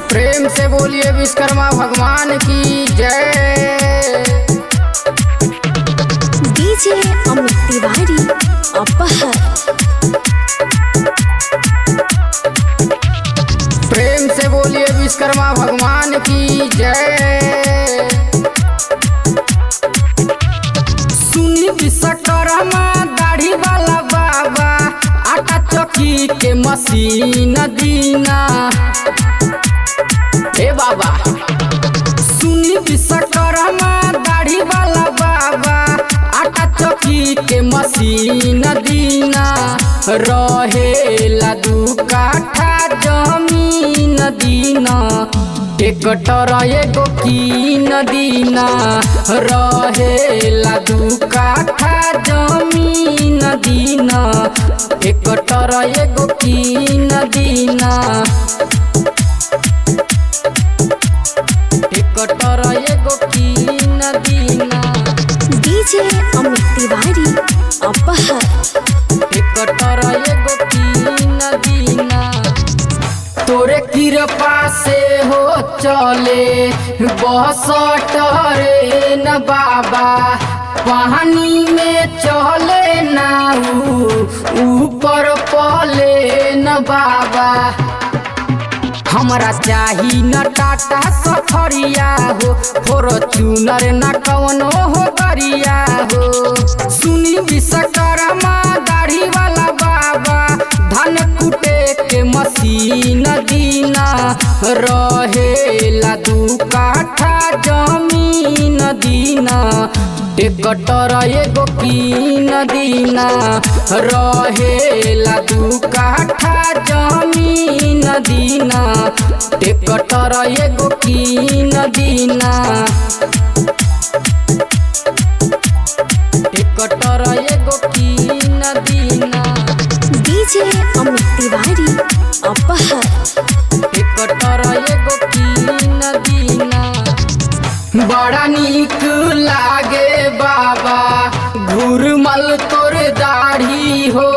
प्रेम से बोलिए विश्वकर्मा भगवान की जय। डीजे अमित तिवारी अपहर। प्रेम से बोलिए विश्वकर्मा भगवान की जय। सुनी विश्वकर्मा दाढ़ी वाला बाबा, आटा चक्की के मशीन दीना। हे बाबा सुनी विश्वकर्मा दाढ़ी वाला बाबा, आटा चक्की के मशीन दीना। रहेला 2 काठा जमीन दीना, ट्रैक्टर एगो कीन दीना। रहेला 2 काठा जमीन दीना, ट्रैक्टर एगो कीन दीना। ट्रैक्टर एगो कीन दीना। डीजे अमित तिवारी अपहर। ट्रैक्टर एगो कीन दीना। तोरे कृपा से हो चले बस ट्रेन बाबा, पानी में चले नाऊ ऊपर प्लेन बाबा। हमरा चाही न टाटा सफरिया हो, फॉर्च्यूनर न कवनो हो गरिया हो। सुनी विश्वकर्मा दाढ़ी वाला बाबा, धान कुटे के मशीन दीना। रहेला 2 काठा जमीन दीना, ट्रैक्टर एगो कीन दीना। रहेला 2 काठा जमीन दीना, ट्रैक्टर एगो कीन दीना। ट्रैक्टर एगो कीन दीना। डीजे अमित तिवारी अपहर। ट्रैक्टर एगो कीन दीना। बड़ा नीक लागे बाबा घुरमल तोर दाढ़ी हो,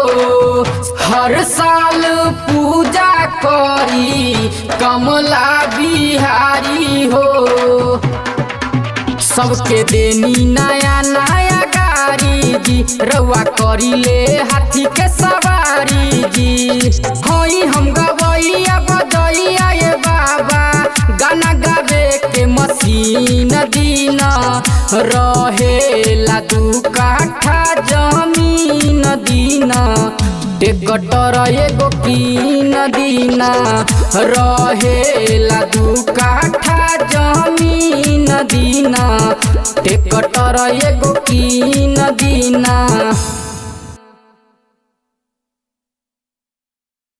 हर साल पूजा करी कमला बिहारी हो। सबके देनी नया नया गाड़ी जी, रउआ करी ले हाथी के सवारी जी। हई हम गवैया बजैया ये बाबा, गाना गावे के मशीन दीना। रहेला 2 काठा जमीन दीना, ट्रैक्टर एगो कीन दीना। रहेला 2 काठा जमीन दीना, ट्रैक्टर एगो कीन दीना।